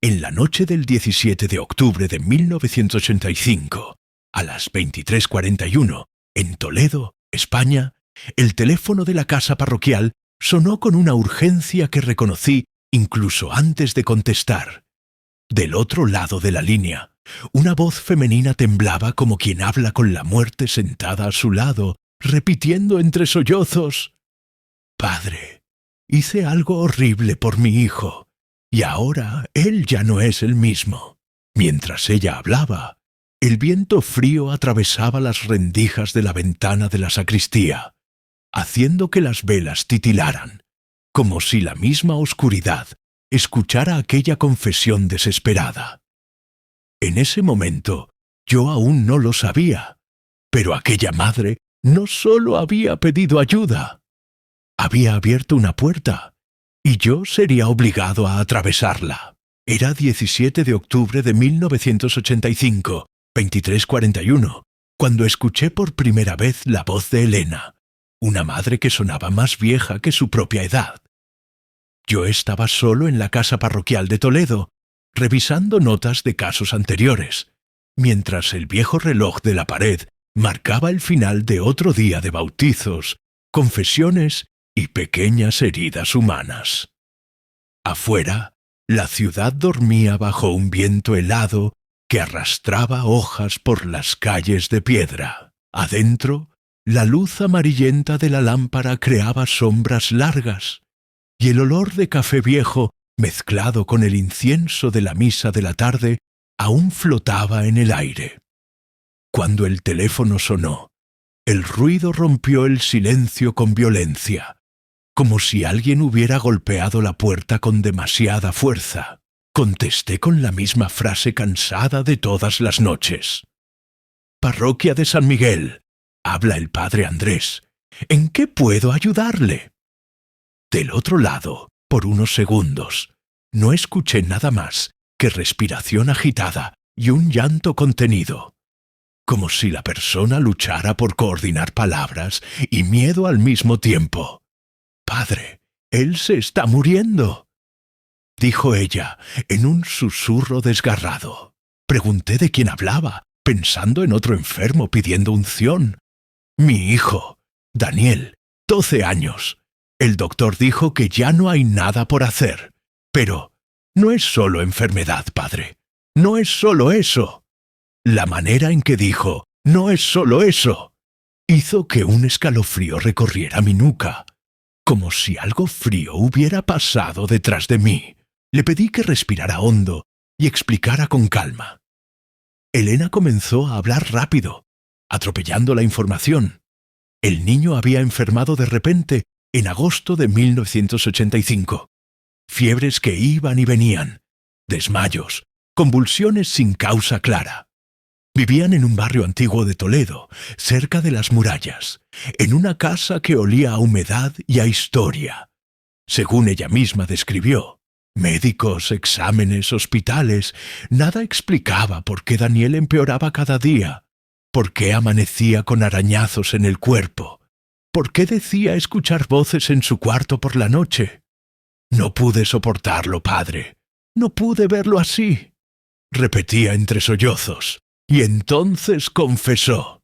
En la noche del 17 de octubre de 1985, a las 23:41, en Toledo, España, el teléfono de la casa parroquial sonó con una urgencia que reconocí incluso antes de contestar. Del otro lado de la línea, una voz femenina temblaba como quien habla con la muerte sentada a su lado, repitiendo entre sollozos: «Padre, hice algo horrible por mi hijo, y ahora él ya no es el mismo». Mientras ella hablaba, el viento frío atravesaba las rendijas de la ventana de la sacristía, haciendo que las velas titilaran, como si la misma oscuridad escuchara aquella confesión desesperada. En ese momento, yo aún no lo sabía, pero aquella madre no solo había pedido ayuda, había abierto una puerta, y yo sería obligado a atravesarla. Era 17 de octubre de 1985, 23:41, cuando escuché por primera vez la voz de Elena, una madre que sonaba más vieja que su propia edad. Yo estaba solo en la casa parroquial de Toledo, revisando notas de casos anteriores, mientras el viejo reloj de la pared marcaba el final de otro día de bautizos, confesiones y pequeñas heridas humanas. Afuera, la ciudad dormía bajo un viento helado que arrastraba hojas por las calles de piedra. Adentro, la luz amarillenta de la lámpara creaba sombras largas, y el olor de café viejo, mezclado con el incienso de la misa de la tarde, aún flotaba en el aire. Cuando el teléfono sonó, el ruido rompió el silencio con violencia, como si alguien hubiera golpeado la puerta con demasiada fuerza. Contesté con la misma frase cansada de todas las noches. «Parroquia de San Miguel, habla el padre Andrés. ¿En qué puedo ayudarle?» Del otro lado, por unos segundos, no escuché nada más que respiración agitada y un llanto contenido, como si la persona luchara por coordinar palabras y miedo al mismo tiempo. «Padre, él se está muriendo», dijo ella en un susurro desgarrado. Pregunté de quién hablaba, pensando en otro enfermo pidiendo unción. «Mi hijo, Daniel, 12 años. El doctor dijo que ya no hay nada por hacer. Pero no es solo enfermedad, padre. No es solo eso». La manera en que dijo «no es solo eso» hizo que un escalofrío recorriera mi nuca, como si algo frío hubiera pasado detrás de mí. Le pedí que respirara hondo y explicara con calma. Elena comenzó a hablar rápido, atropellando la información. El niño había enfermado de repente en agosto de 1985. Fiebres que iban y venían, desmayos, convulsiones sin causa clara. Vivían en un barrio antiguo de Toledo, cerca de las murallas, en una casa que olía a humedad y a historia. Según ella misma describió, médicos, exámenes, hospitales, nada explicaba por qué Daniel empeoraba cada día, por qué amanecía con arañazos en el cuerpo, por qué decía escuchar voces en su cuarto por la noche. «No pude soportarlo, padre. No pude verlo así», repetía entre sollozos, y entonces confesó: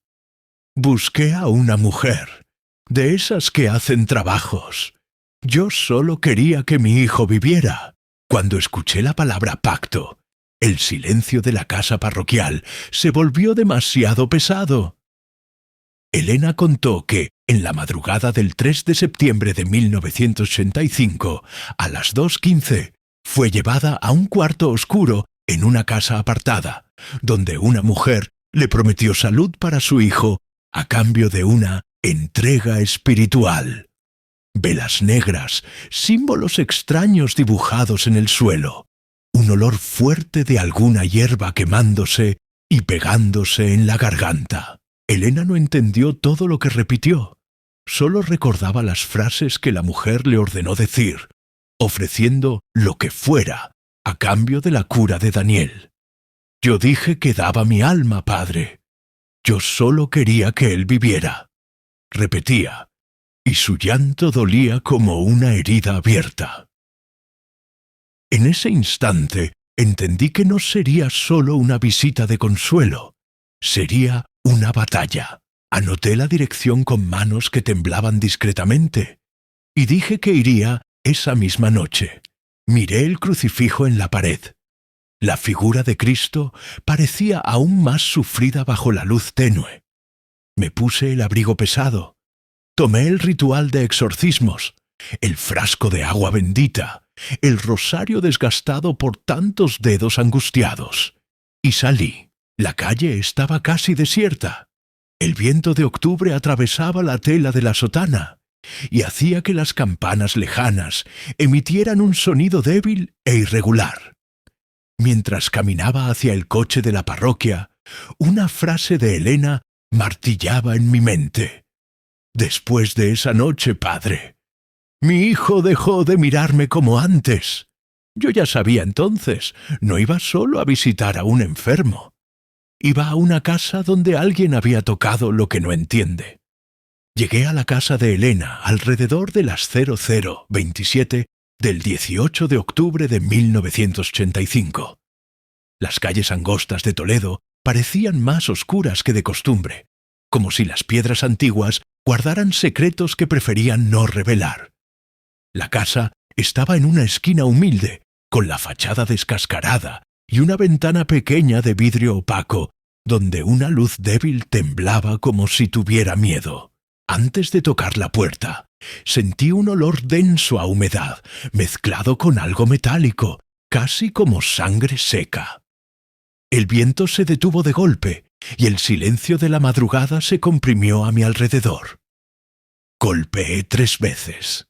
«Busqué a una mujer, de esas que hacen trabajos. Yo solo quería que mi hijo viviera». Cuando escuché la palabra pacto, el silencio de la casa parroquial se volvió demasiado pesado. Elena contó que, en la madrugada del 3 de septiembre de 1985, a las 2:15, fue llevada a un cuarto oscuro en una casa apartada, donde una mujer le prometió salud para su hijo a cambio de una entrega espiritual. Velas negras, símbolos extraños dibujados en el suelo, un olor fuerte de alguna hierba quemándose y pegándose en la garganta. Elena no entendió todo lo que repitió, solo recordaba las frases que la mujer le ordenó decir, ofreciendo lo que fuera a cambio de la cura de Daniel. «Yo dije que daba mi alma, padre. Yo solo quería que él viviera», repetía, y su llanto dolía como una herida abierta. En ese instante entendí que no sería solo una visita de consuelo, sería una batalla. Anoté la dirección con manos que temblaban discretamente y dije que iría esa misma noche. Miré el crucifijo en la pared. La figura de Cristo parecía aún más sufrida bajo la luz tenue. Me puse el abrigo pesado. Tomé el ritual de exorcismos, el frasco de agua bendita, el rosario desgastado por tantos dedos angustiados, y salí. La calle estaba casi desierta. El viento de octubre atravesaba la tela de la sotana y hacía que las campanas lejanas emitieran un sonido débil e irregular. Mientras caminaba hacia el coche de la parroquia, una frase de Elena martillaba en mi mente. Después de esa noche, padre, mi hijo dejó de mirarme como antes. Yo ya sabía entonces, no iba solo a visitar a un enfermo. Iba a una casa donde alguien había tocado lo que no entiende. Llegué a la casa de Elena alrededor de las 00:27 del 18 de octubre de 1985. Las calles angostas de Toledo parecían más oscuras que de costumbre, como si las piedras antiguas guardaran secretos que preferían no revelar. La casa estaba en una esquina humilde, con la fachada descascarada y una ventana pequeña de vidrio opaco, donde una luz débil temblaba como si tuviera miedo. Antes de tocar la puerta, sentí un olor denso a humedad, mezclado con algo metálico, casi como sangre seca. El viento se detuvo de golpe, y el silencio de la madrugada se comprimió a mi alrededor. Golpeé 3 veces.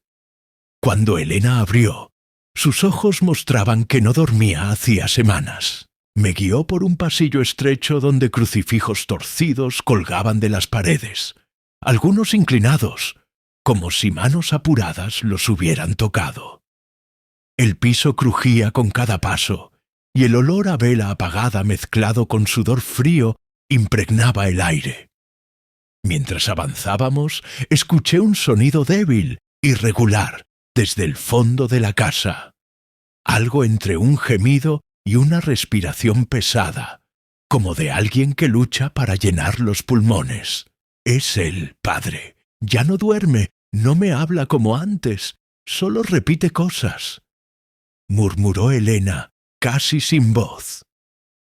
Cuando Elena abrió, sus ojos mostraban que no dormía hacía semanas. Me guió por un pasillo estrecho donde crucifijos torcidos colgaban de las paredes, algunos inclinados, como si manos apuradas los hubieran tocado. El piso crujía con cada paso, y el olor a vela apagada mezclado con sudor frío impregnaba el aire. Mientras avanzábamos, escuché un sonido débil, irregular, desde el fondo de la casa. Algo entre un gemido y una respiración pesada, como de alguien que lucha para llenar los pulmones. Es él, padre. Ya no duerme, no me habla como antes, solo repite cosas. Murmuró Elena, casi sin voz.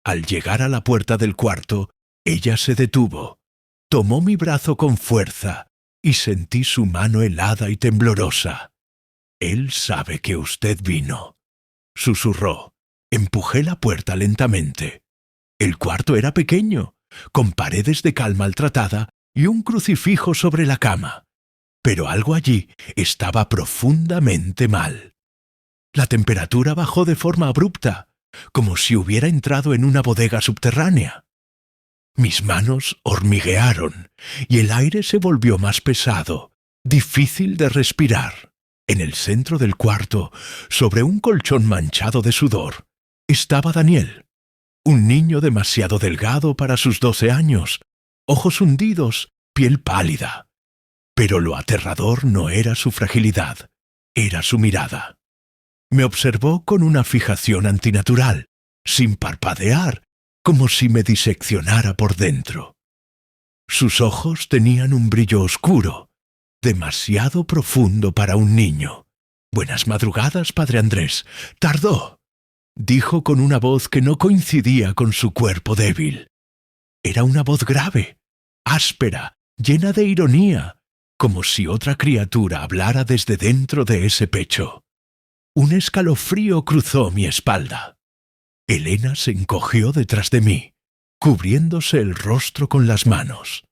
Al llegar a la puerta del cuarto, ella se detuvo, tomó mi brazo con fuerza y sentí su mano helada y temblorosa. Él sabe que usted vino, susurró. Empujé la puerta lentamente. El cuarto era pequeño, con paredes de cal maltratada y un crucifijo sobre la cama. Pero algo allí estaba profundamente mal. La temperatura bajó de forma abrupta, como si hubiera entrado en una bodega subterránea. Mis manos hormiguearon y el aire se volvió más pesado, difícil de respirar. En el centro del cuarto, sobre un colchón manchado de sudor, estaba Daniel, un niño demasiado delgado para sus 12 años, ojos hundidos, piel pálida. Pero lo aterrador no era su fragilidad, era su mirada. Me observó con una fijación antinatural, sin parpadear, como si me diseccionara por dentro. Sus ojos tenían un brillo oscuro, demasiado profundo para un niño. «Buenas madrugadas, padre Andrés. Tardó», dijo con una voz que no coincidía con su cuerpo débil. Era una voz grave, áspera, llena de ironía, como si otra criatura hablara desde dentro de ese pecho. Un escalofrío cruzó mi espalda. Elena se encogió detrás de mí, cubriéndose el rostro con las manos.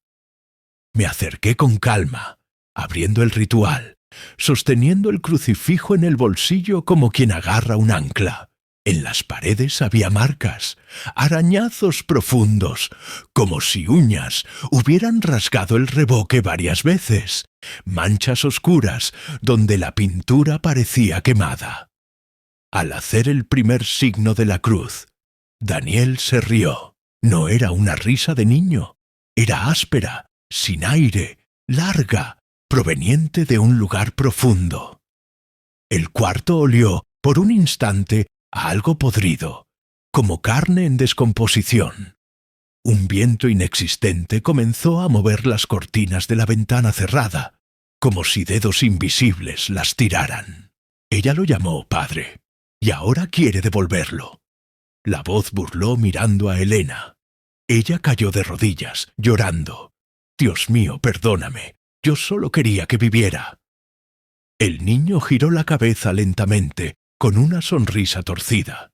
Me acerqué con calma, abriendo el ritual, sosteniendo el crucifijo en el bolsillo como quien agarra un ancla. En las paredes había marcas, arañazos profundos, como si uñas hubieran rasgado el revoque varias veces, manchas oscuras donde la pintura parecía quemada. Al hacer el primer signo de la cruz, Daniel se rió. No era una risa de niño, era áspera, sin aire, larga, proveniente de un lugar profundo. El cuarto olió, por un instante, a algo podrido, como carne en descomposición. Un viento inexistente comenzó a mover las cortinas de la ventana cerrada, como si dedos invisibles las tiraran. Ella lo llamó padre, y ahora quiere devolverlo. La voz burló mirando a Elena. Ella cayó de rodillas, llorando. «Dios mío, perdóname, yo solo quería que viviera». El niño giró la cabeza lentamente, con una sonrisa torcida.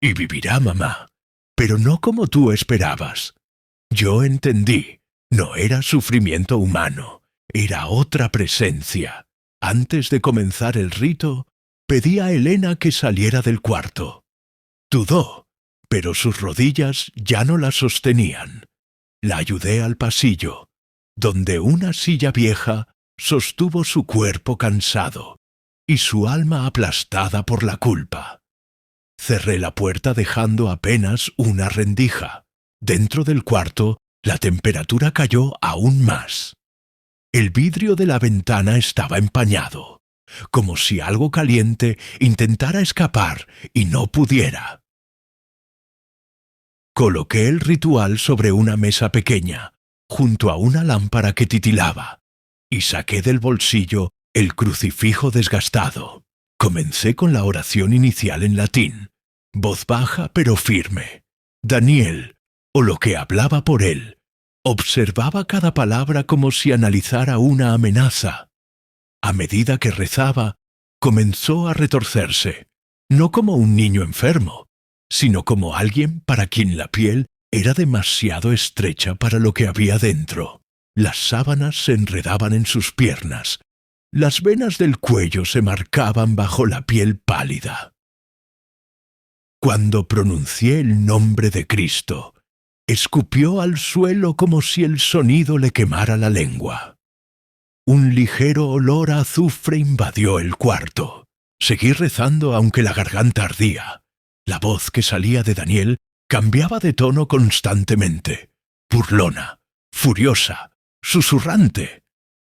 «Y vivirá, mamá, pero no como tú esperabas. Yo entendí, no era sufrimiento humano, era otra presencia». Antes de comenzar el rito, pedí a Elena que saliera del cuarto. Dudó, pero sus rodillas ya no la sostenían. La ayudé al pasillo, donde una silla vieja sostuvo su cuerpo cansado y su alma aplastada por la culpa. Cerré la puerta dejando apenas una rendija. Dentro del cuarto, la temperatura cayó aún más. El vidrio de la ventana estaba empañado, como si algo caliente intentara escapar y no pudiera. Coloqué el ritual sobre una mesa pequeña, junto a una lámpara que titilaba, y saqué del bolsillo el crucifijo desgastado. Comencé con la oración inicial en latín, voz baja pero firme. Daniel, o lo que hablaba por él, observaba cada palabra como si analizara una amenaza. A medida que rezaba, comenzó a retorcerse, no como un niño enfermo, sino como alguien para quien la piel era demasiado estrecha para lo que había dentro. Las sábanas se enredaban en sus piernas, las venas del cuello se marcaban bajo la piel pálida. Cuando pronuncié el nombre de Cristo, escupió al suelo como si el sonido le quemara la lengua. Un ligero olor a azufre invadió el cuarto. Seguí rezando aunque la garganta ardía. La voz que salía de Daniel cambiaba de tono constantemente, burlona, furiosa, susurrante.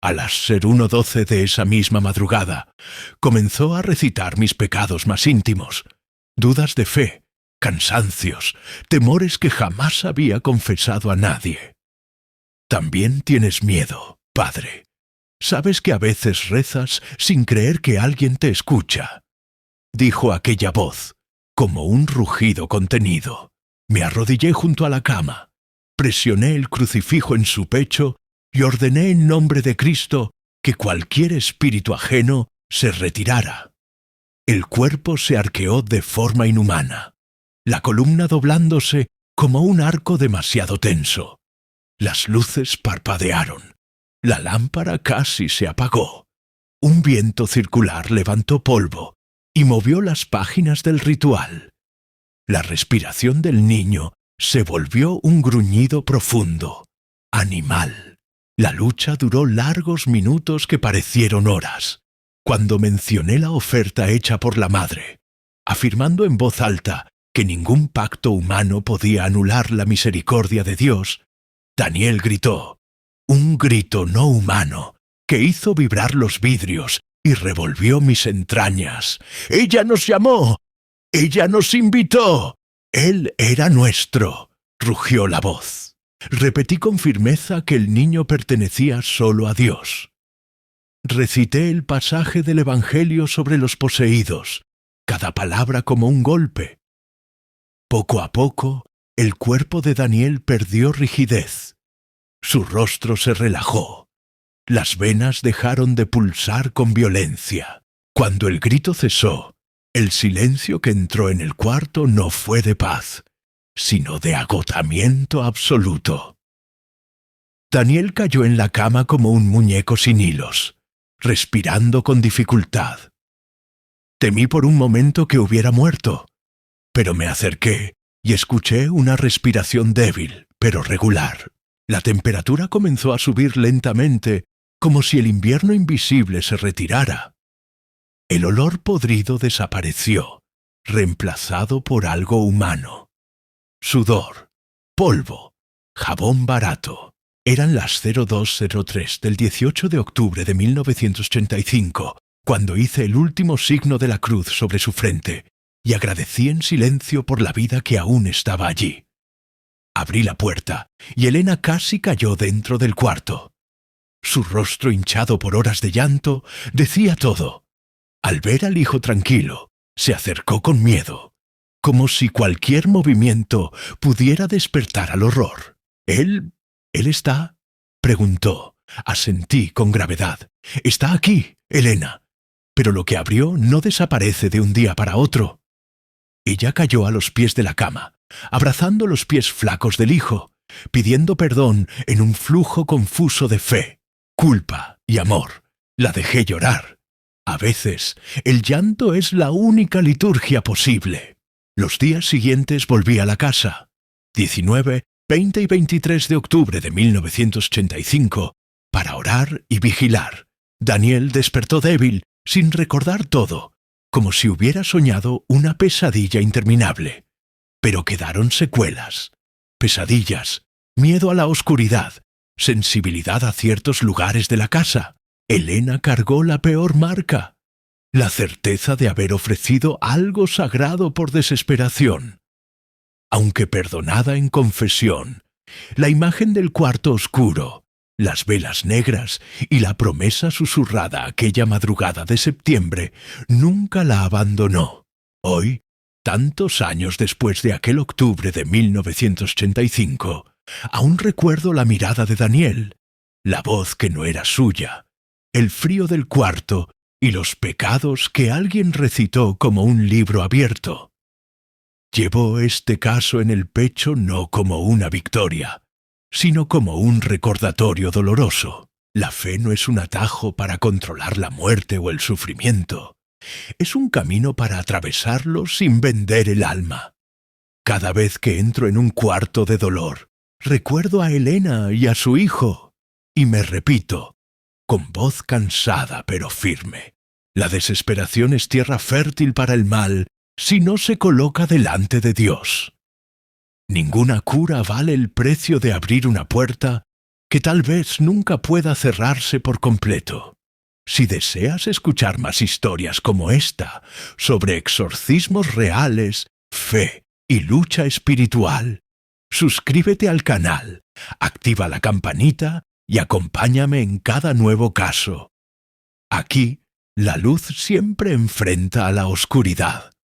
A las 01:12 de esa misma madrugada, comenzó a recitar mis pecados más íntimos, dudas de fe, cansancios, temores que jamás había confesado a nadie. También tienes miedo, padre. Sabes que a veces rezas sin creer que alguien te escucha, dijo aquella voz, como un rugido contenido. Me arrodillé junto a la cama, presioné el crucifijo en su pecho y ordené en nombre de Cristo que cualquier espíritu ajeno se retirara. El cuerpo se arqueó de forma inhumana, la columna doblándose como un arco demasiado tenso. Las luces parpadearon. La lámpara casi se apagó. Un viento circular levantó polvo y movió las páginas del ritual. La respiración del niño se volvió un gruñido profundo, animal. La lucha duró largos minutos que parecieron horas. Cuando mencioné la oferta hecha por la madre, afirmando en voz alta que ningún pacto humano podía anular la misericordia de Dios, Daniel gritó, un grito no humano que hizo vibrar los vidrios y revolvió mis entrañas. «¡Ella nos llamó! ¡Ella nos invitó! Él era nuestro», rugió la voz. Repetí con firmeza que el niño pertenecía solo a Dios. Recité el pasaje del Evangelio sobre los poseídos, cada palabra como un golpe. Poco a poco, el cuerpo de Daniel perdió rigidez. Su rostro se relajó. Las venas dejaron de pulsar con violencia. Cuando el grito cesó, el silencio que entró en el cuarto no fue de paz, sino de agotamiento absoluto. Daniel cayó en la cama como un muñeco sin hilos, respirando con dificultad. Temí por un momento que hubiera muerto, pero me acerqué y escuché una respiración débil, pero regular. La temperatura comenzó a subir lentamente, como si el invierno invisible se retirara. El olor podrido desapareció, reemplazado por algo humano. Sudor, polvo, jabón barato. Eran las 02:03 del 18 de octubre de 1985, cuando hice el último signo de la cruz sobre su frente, y agradecí en silencio por la vida que aún estaba allí. Abrí la puerta y Elena casi cayó dentro del cuarto. Su rostro hinchado por horas de llanto decía todo. Al ver al hijo tranquilo, se acercó con miedo, como si cualquier movimiento pudiera despertar al horror. ¿Él está? Preguntó. Asentí con gravedad. Está aquí, Elena. Pero lo que abrió no desaparece de un día para otro. Ella cayó a los pies de la cama, abrazando los pies flacos del hijo, pidiendo perdón en un flujo confuso de fe, culpa y amor. La dejé llorar. A veces, el llanto es la única liturgia posible. Los días siguientes volví a la casa. 19, 20 y 23 de octubre de 1985, para orar y vigilar. Daniel despertó débil, sin recordar todo, como si hubiera soñado una pesadilla interminable. Pero quedaron secuelas. Pesadillas, miedo a la oscuridad, sensibilidad a ciertos lugares de la casa. Elena cargó la peor marca, la certeza de haber ofrecido algo sagrado por desesperación. Aunque perdonada en confesión, la imagen del cuarto oscuro, las velas negras y la promesa susurrada aquella madrugada de septiembre nunca la abandonó. Hoy, tantos años después de aquel octubre de 1985, aún recuerdo la mirada de Daniel, la voz que no era suya, el frío del cuarto y los pecados que alguien recitó como un libro abierto. Llevo este caso en el pecho no como una victoria, sino como un recordatorio doloroso. La fe no es un atajo para controlar la muerte o el sufrimiento. Es un camino para atravesarlo sin vender el alma. Cada vez que entro en un cuarto de dolor, recuerdo a Elena y a su hijo, y me repito, con voz cansada pero firme, la desesperación es tierra fértil para el mal si no se coloca delante de Dios. Ninguna cura vale el precio de abrir una puerta que tal vez nunca pueda cerrarse por completo. Si deseas escuchar más historias como esta, sobre exorcismos reales, fe y lucha espiritual, suscríbete al canal, activa la campanita y acompáñame en cada nuevo caso. Aquí, la luz siempre enfrenta a la oscuridad.